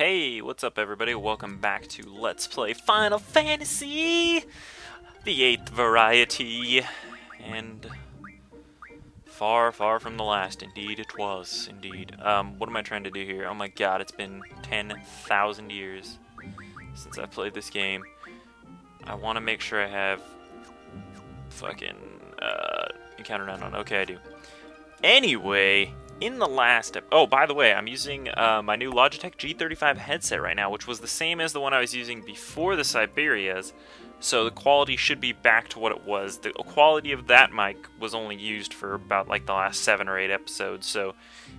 Hey, what's up everybody? Welcome back to Let's Play Final Fantasy! The 8th variety. And far, far from the last. Indeed it was. Indeed. What am I trying to do here? Oh my god, it's been 10,000 years since I played this game. I want to make sure I have fucking encounter none on. Okay, I do. Anyway, in the last... Oh, by the way, I'm using my new Logitech G35 headset right now, which was the same as the one I was using before the Siberias, so the quality should be back to what it was. The quality of that mic was only used for about like the last 7 or 8 episodes, so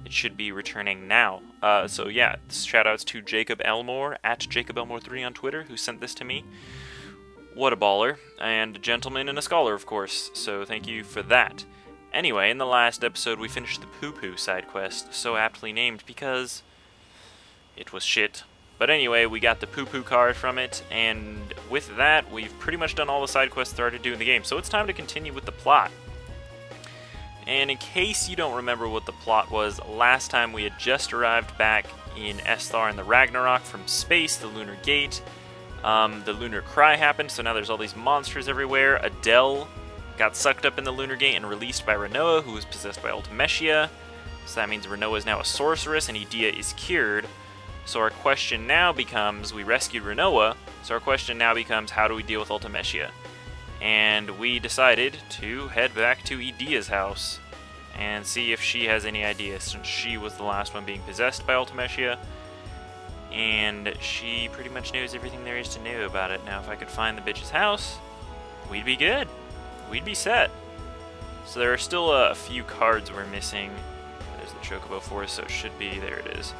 it should be returning now. So yeah, shoutouts to Jacob Elmore, at Jacob Elmore3 on Twitter, who sent this to me. What a baller, and a gentleman and a scholar, of course, so thank you for that. Anyway, in the last episode we finished the Poo-Poo side quest, so aptly named because it was shit. But anyway, we got the Poo-Poo card from it, and with that, we've pretty much done all the side quests there are to do in the game, so it's time to continue with the plot. And in case you don't remember what the plot was, last time we had just arrived back in Esthar in the Ragnarok from space, the Lunar Gate. The Lunar Cry happened, so now there's all these monsters everywhere. Edea got sucked up in the Lunar Gate and released by Rinoa, who was possessed by Ultimecia. So that means Rinoa is now a sorceress and Edea is cured. So our question now becomes, we rescued Rinoa, so our question now becomes, how do we deal with Ultimecia? And we decided to head back to Edea's house and see if she has any ideas, since she was the last one being possessed by Ultimecia. And she pretty much knows everything there is to know about it. Now if I could find the bitch's house, we'd be good. We'd be set. So there are still a few cards we're missing. There's the Chocobo Forest, so it should be, there it is.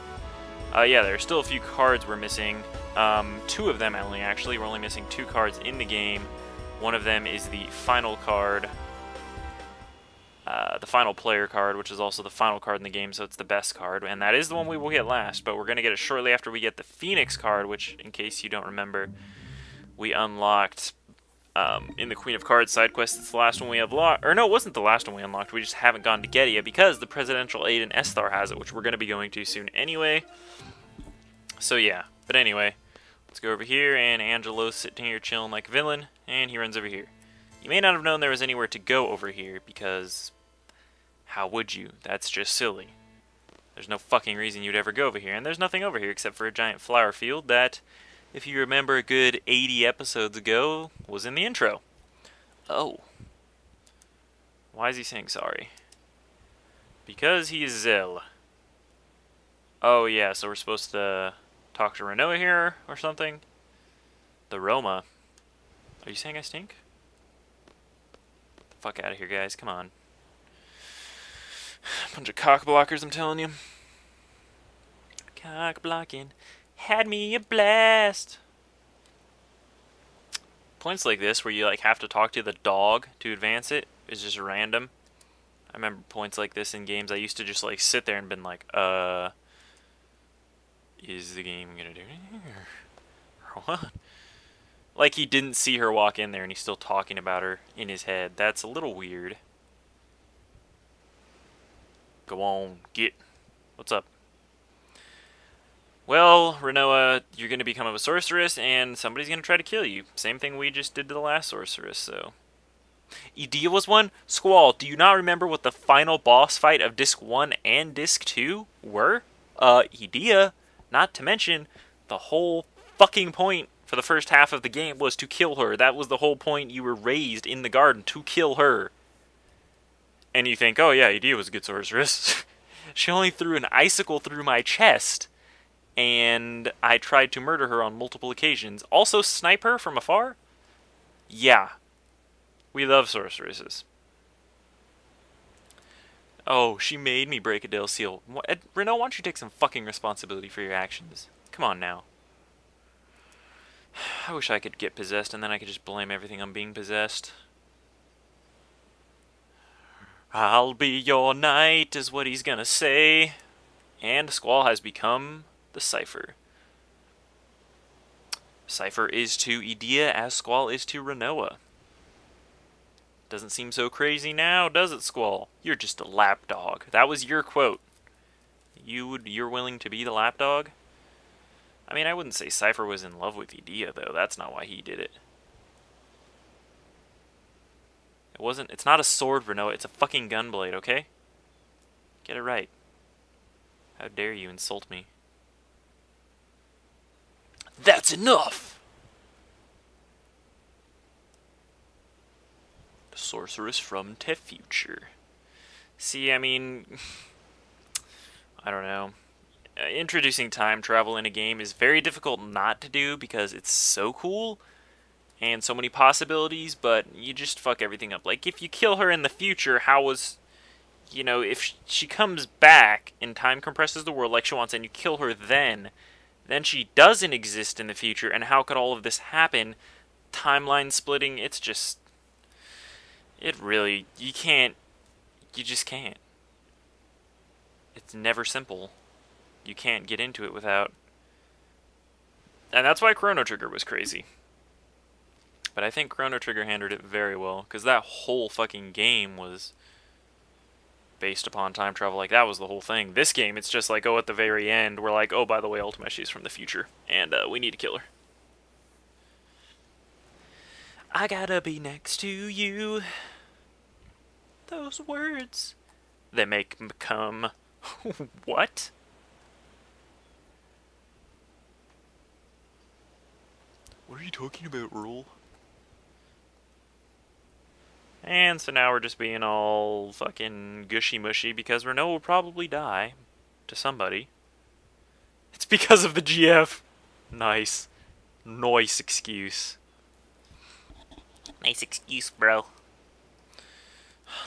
Yeah, there are still a few cards we're missing. 2 of them only, actually. We're only missing 2 cards in the game. One of them is the final card, the final player card, which is also the final card in the game, so it's the best card. And that is the one we will get last, but we're going to get it shortly after we get the Phoenix card, which, in case you don't remember, we unlocked... in the Queen of Cards side quest. It's the last one we have locked. Or no, it wasn't the last one we unlocked. We just haven't gone to get it yet because the Presidential Aid in Esthar has it, which we're going to be going to soon anyway. So yeah. But anyway, let's go over here, and Angelo's sitting here chilling like a villain, and he runs over here. You may not have known there was anywhere to go over here because how would you? That's just silly. There's no fucking reason you'd ever go over here, and there's nothing over here except for a giant flower field that, if you remember a good 80 episodes ago, was in the intro. Oh. Why is he saying sorry? Because he is Zell. Oh yeah, so we're supposed to talk to Rinoa here or something? The Roma. Are you saying I stink? Get the fuck out of here, guys. Come on. Bunch of cock blockers, I'm telling you. Cock blocking. Had me a blast. Points like this, where you like have to talk to the dog to advance it, is just random. I remember points like this in games I used to just like sit there and been like, is the game gonna do anything or what? Like he didn't see her walk in there and he's still talking about her in his head. That's a little weird. Go on, get. What's up? Well, Rinoa, you're going to become a sorceress, and somebody's going to try to kill you. Same thing we just did to the last sorceress, so... Edea was one? Squall, do you not remember what the final boss fight of Disc 1 and Disc 2 were? Edea, not to mention, the whole fucking point for the first half of the game was to kill her. That was the whole point. You were raised in the garden to kill her. And you think, oh yeah, Edea was a good sorceress. She only threw an icicle through my chest. And I tried to murder her on multiple occasions. Also snipe her from afar? Yeah. We love sorceresses. Oh, she made me break Edea's seal. Rinoa, why don't you take some fucking responsibility for your actions? Come on now. I wish I could get possessed and then I could just blame everything on being possessed. I'll be your knight is what he's gonna say. And Squall has become... the Cypher. Cypher is to Edea as Squall is to Rinoa. Doesn't seem so crazy now, does it, Squall? You're just a lapdog. That was your quote. You're willing to be the lapdog? I mean, I wouldn't say Cypher was in love with Edea, though. That's not why he did it. It wasn't. It's not a sword, Rinoa. It's a fucking gunblade, okay? Get it right. How dare you insult me? That's enough! The sorceress from the future. See, I mean... I don't know. Introducing time travel in a game is very difficult not to do because it's so cool and so many possibilities, but you just fuck everything up. Like, if you kill her in the future, how was... You know, if she comes back and time compresses the world like she wants and you kill her then she doesn't exist in the future, and how could all of this happen? Timeline splitting, it's just... It really... You can't... You just can't. It's never simple. You can't get into it without... And that's why Chrono Trigger was crazy. But I think Chrono Trigger handled it very well, because that whole fucking game was based upon time travel. Like, that was the whole thing. This game, it's just like, oh, at the very end, we're like, oh, by the way, Ultimecia is from the future, and we need to kill her. I gotta be next to you. Those words, they make me come. What? What are you talking about, Earl? And so now we're just being all fucking gushy-mushy because Rinoa will probably die to somebody. It's because of the GF. Nice. Nice excuse. Nice excuse, bro.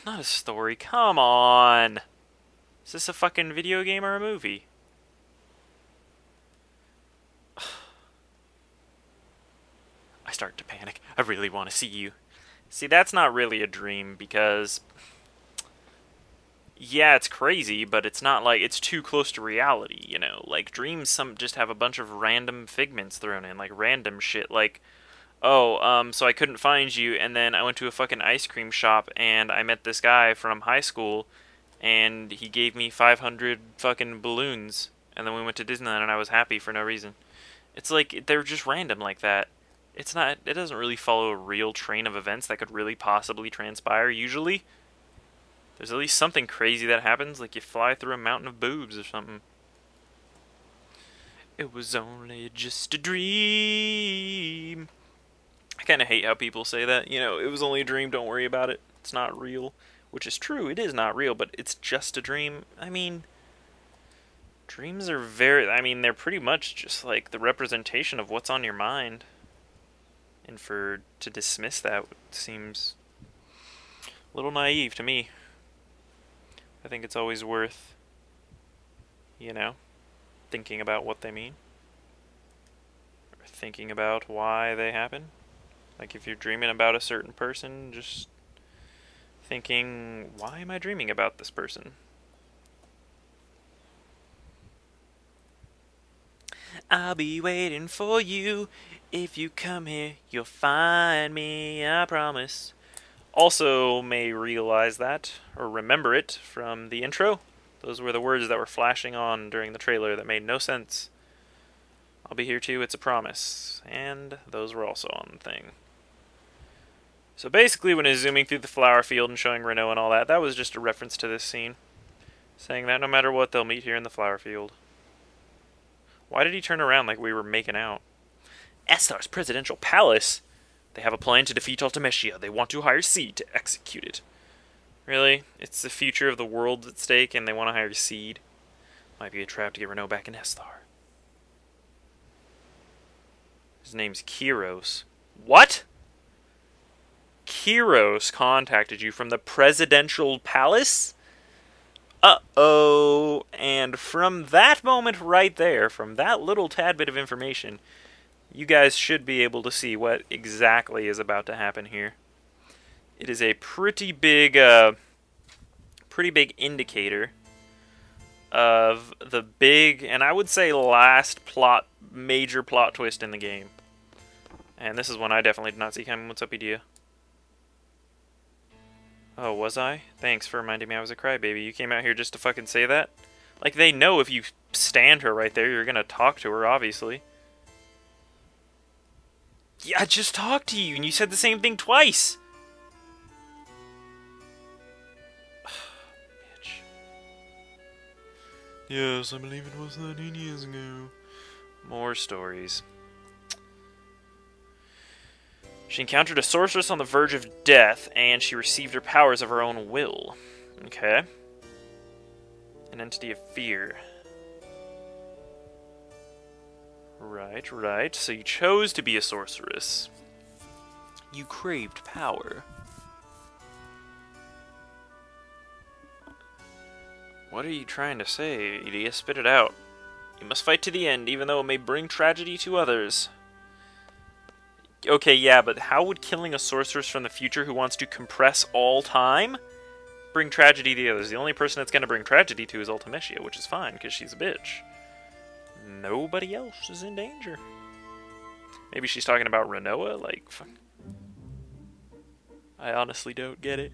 Not a story. Come on. Is this a fucking video game or a movie? I start to panic. I really want to see you. See, that's not really a dream because... Yeah, it's crazy, but it's not like it's too close to reality, you know? Like, dreams just have a bunch of random figments thrown in, like random shit, like... Oh, so I couldn't find you, and then I went to a fucking ice cream shop, and I met this guy from high school, and he gave me 500 fucking balloons, and then we went to Disneyland, and I was happy for no reason. It's like, they're just random like that. It's not, it doesn't really follow a real train of events that could really possibly transpire, usually. There's at least something crazy that happens, like you fly through a mountain of boobs or something. It was only just a dream. I kind of hate how people say that. You know, it was only a dream, don't worry about it. It's not real. Which is true, it is not real, but it's just a dream. I mean, dreams are they're pretty much just like the representation of what's on your mind. And to dismiss that seems a little naive to me. I think it's always worth, you know, thinking about what they mean. Or thinking about why they happen. Like, if you're dreaming about a certain person, just thinking, why am I dreaming about this person? I'll be waiting for you. If you come here, you'll find me, I promise. Also may realize that, or remember it, from the intro. Those were the words that were flashing on during the trailer that made no sense. I'll be here too, it's a promise. And those were also on the thing. So basically, when he's zooming through the flower field and showing Rinoa and all that, that was just a reference to this scene. Saying that no matter what, they'll meet here in the flower field. Why did he turn around like we were making out? Esthar's presidential palace! They have a plan to defeat Ultimecia. They want to hire Seed to execute it. Really? It's the future of the world at stake and they want to hire Seed? Might be a trap to get Rinoa back in Esthar. His name's Kiros. What? Kiros contacted you from the presidential palace? Uh-oh. And from that moment right there, from that little tad bit of information, you guys should be able to see what exactly is about to happen here. It is a pretty big indicator of the big, and I would say last major plot twist in the game. And this is one I definitely did not see coming. What's up, Edea? Oh, was I? Thanks for reminding me I was a crybaby. You came out here just to fucking say that? Like, they know if you stand her right there. You're gonna talk to her, obviously. Yeah, I just talked to you, and you said the same thing twice! Bitch. Yes, I believe it was 13 years ago. More stories. She encountered a sorceress on the verge of death, and she received her powers of her own will. Okay. An entity of fear. Right, right. So you chose to be a sorceress. You craved power. What are you trying to say, Edea? Spit it out. You must fight to the end, even though it may bring tragedy to others. Okay, yeah, but how would killing a sorceress from the future who wants to compress all time bring tragedy to the others? The only person that's going to bring tragedy to is Ultimecia, which is fine, because she's a bitch. Nobody else is in danger. Maybe she's talking about Rinoa? Like, fuck. I honestly don't get it.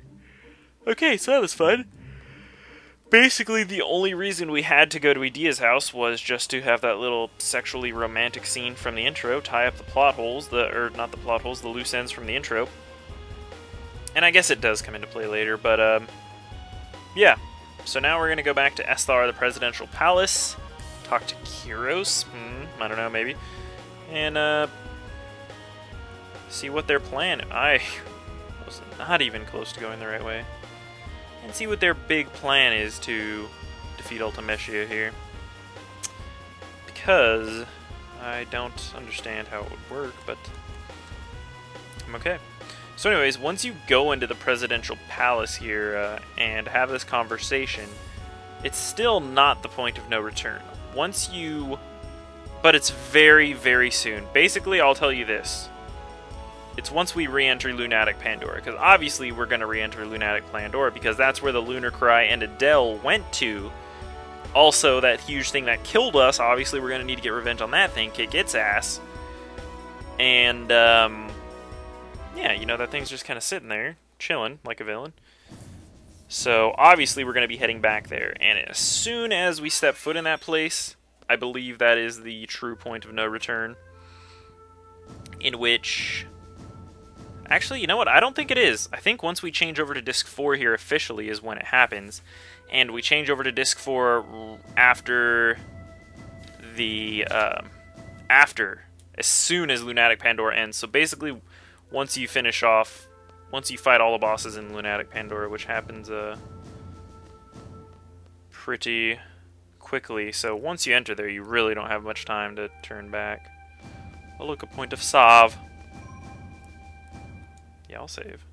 Okay, so that was fun. Basically, the only reason we had to go to Edea's house was just to have that little sexually romantic scene from the intro, tie up the plot holes, not the plot holes, the loose ends from the intro. And I guess it does come into play later, but, yeah. So now we're gonna go back to Esthar, the presidential palace, talk to Kyros, I don't know, maybe, and, see what their plan. I was not even close to going the right way. And see what their big plan is to defeat Ultimecia here. Because I don't understand how it would work, but I'm okay. So anyways, once you go into the presidential palace here and have this conversation, it's still not the point of no return. Once you... But it's very, very soon. Basically, I'll tell you this. It's once we re-enter Lunatic Pandora, because obviously we're going to re-enter Lunatic Pandora, because that's where the Lunar Cry and Edea went to. Also, that huge thing that killed us, obviously we're going to need to get revenge on that thing, kick its ass. And, yeah, you know, that thing's just kind of sitting there, chilling, like a villain. So, obviously we're going to be heading back there, and as soon as we step foot in that place, I believe that is the true point of no return. In which... Actually, you know what? I don't think it is. I think once we change over to Disc 4 here officially is when it happens. And we change over to Disc 4 after the... as soon as Lunatic Pandora ends. So basically, once you finish off... Once you fight all the bosses in Lunatic Pandora, which happens pretty quickly. So once you enter there, you really don't have much time to turn back. Oh look, a point of salve. Yeah, I'll save.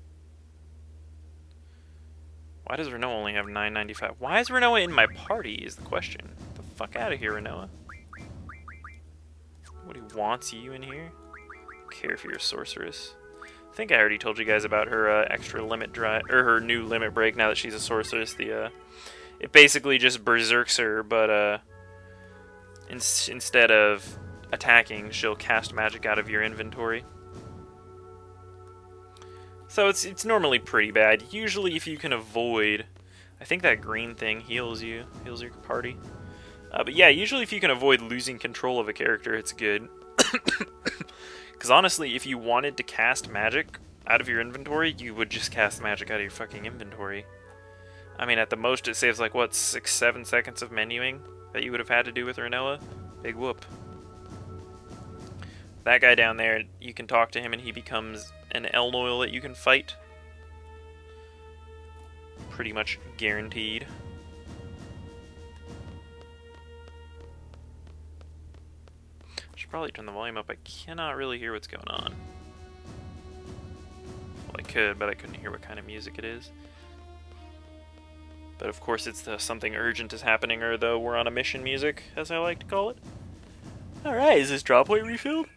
Why does Rinoa only have 995? Why is Rinoa in my party is the question. Get the fuck out of here, Rinoa. Nobody wants you in here. Care if you're a sorceress. I think I already told you guys about her extra limit drive, or her new limit break now that she's a sorceress. It basically just berserks her, but instead of attacking, she'll cast magic out of your inventory. So it's normally pretty bad. Usually if you can avoid... I think that green thing heals you. Heals your party. But yeah, usually if you can avoid losing control of a character, it's good. Because honestly, if you wanted to cast magic out of your inventory, you would just cast magic out of your fucking inventory. I mean, at the most it saves like, what, 6-7 seconds of menuing that you would have had to do with Rinoa? Big whoop. That guy down there, you can talk to him and he becomes an Elnoil that you can fight. Pretty much guaranteed. I should probably turn the volume up. I cannot really hear what's going on. Well, I could, but I couldn't hear what kind of music it is. But of course it's the something urgent is happening, or though we're on a mission music, as I like to call it. Alright, is this drop point refilled?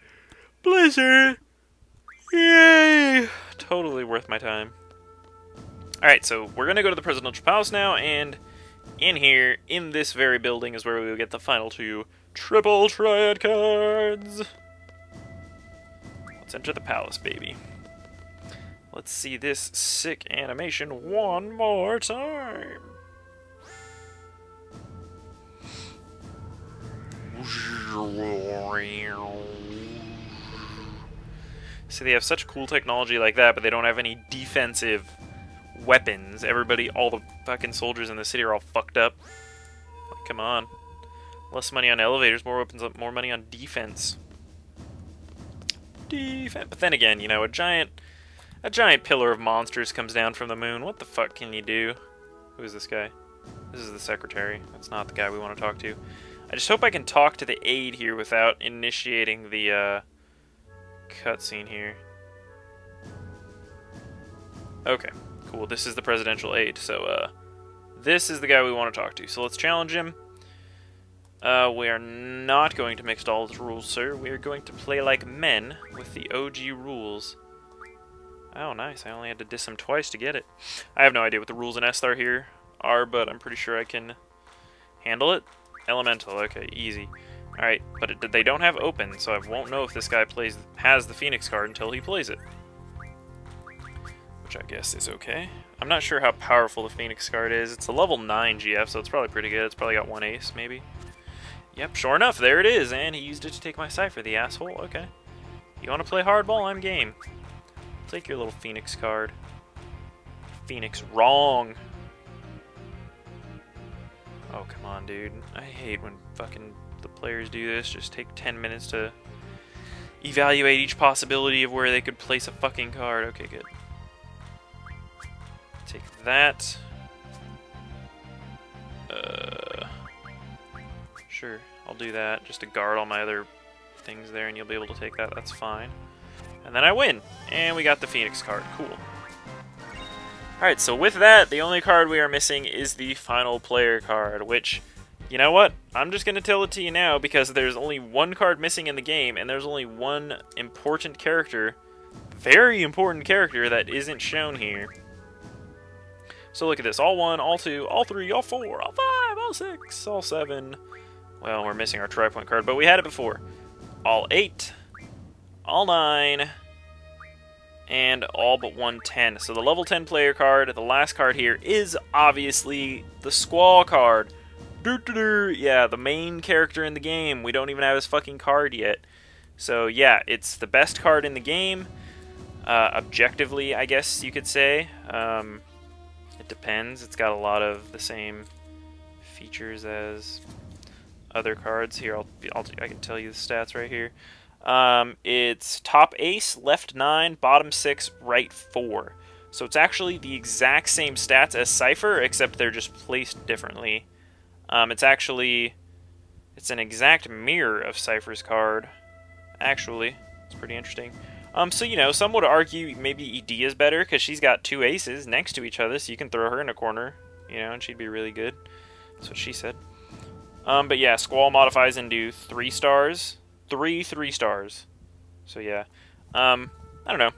Blizzard! Yay! Totally worth my time. Alright, so we're gonna go to the Presidential Palace now, and in here, in this very building, is where we will get the final 2 triple Triad cards! Let's enter the palace, baby. Let's see this sick animation one more time! See, they have such cool technology like that, but they don't have any defensive weapons. Everybody, all the fucking soldiers in the city are all fucked up. Like, come on. Less money on elevators, more weapons, more money on defense. Defense. But then again, you know, a giant pillar of monsters comes down from the moon. What the fuck can you do? Who is this guy? This is the secretary. That's not the guy we want to talk to. I just hope I can talk to the aide here without initiating the cutscene here. Okay, cool. This is the presidential aide. So this is the guy we want to talk to. So let's challenge him. We are not going to mix all the rules, sir. We are going to play like men with the OG rules. Oh, nice. I only had to diss him twice to get it. I have no idea what the rules in Esthar here are, but I'm pretty sure I can handle it. Elemental, okay, easy. Alright, but they don't have open, so I won't know if this guy has the Phoenix card until he plays it. Which I guess is okay. I'm not sure how powerful the Phoenix card is. It's a level 9 GF, so it's probably pretty good. It's probably got 1 ace, maybe. Yep, sure enough, there it is, and he used it to take my cipher, the asshole. Okay. You want to play hardball? I'm game. Take your little Phoenix card. Phoenix wrong. Oh, come on, dude. I hate when fucking the players do this. Just take 10 minutes to evaluate each possibility of where they could place a fucking card. Okay, good. Take that. Sure, I'll do that. Just to guard all my other things there, and you'll be able to take that. That's fine. And then I win. And we got the Phoenix card. Cool. Alright, so with that, the only card we are missing is the final player card, which, you know what? I'm just going to tell it to you now, because there's only one card missing in the game, and there's only one important character, very important character, that isn't shown here. So look at this. All 1, all 2, all 3, all 4, all 5, all 6, all 7. Well, we're missing our tri-point card, but we had it before. All 8, all 9, and all but 1 10. So the level 10 player card, the last card here, is obviously the Squall card. Yeah, the main character in the game. We don't even have his fucking card yet. So yeah, it's the best card in the game. Objectively, I guess you could say. It depends. It's got a lot of the same features as other cards. Here, I can tell you the stats right here. It's top ace, left 9, bottom 6, right 4. So it's actually the exact same stats as Cypher, except they're just placed differently. It's an exact mirror of Cypher's card. Actually, it's pretty interesting. So, you know, some would argue maybe Edea's better, because she's got 2 aces next to each other, so you can throw her in a corner, you know, and she'd be really good. That's what she said. But yeah, Squall modifies into 3 stars. 3 stars. So yeah. I don't know.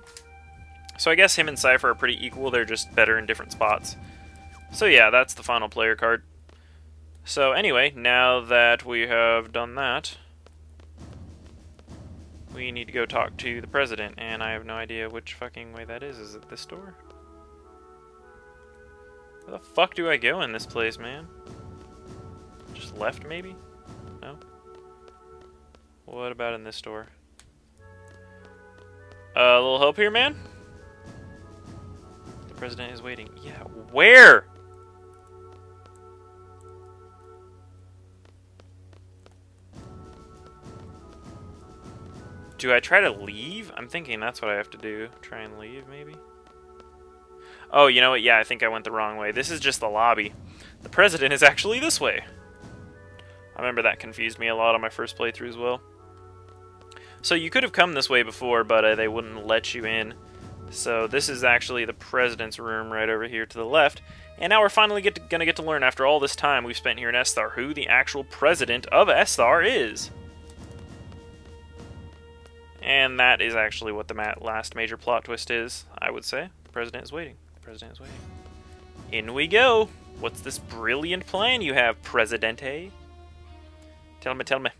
So I guess him and Cypher are pretty equal. They're just better in different spots. So yeah, that's the final player card. So anyway, now that we have done that, we need to go talk to the president, and I have no idea which fucking way that is. Is it this door? Where the fuck do I go in this place, man? Just left, maybe? No? What about in this door? A little help here, man? The president is waiting. Yeah, where? Do I try to leave? I'm thinking that's what I have to do. Try and leave, maybe? Oh, you know what? Yeah, I think I went the wrong way. This is just the lobby. The president is actually this way. I remember that confused me a lot on my first playthrough as well. So you could have come this way before, but they wouldn't let you in. So this is actually the president's room right over here to the left. And now we're finally going to get to learn, after all this time we've spent here in Esthar, who the actual president of Esthar is. And that is actually what the last major plot twist is, I would say. The president is waiting. The president is waiting. In we go. What's this brilliant plan you have, Presidente? Tell me, tell me.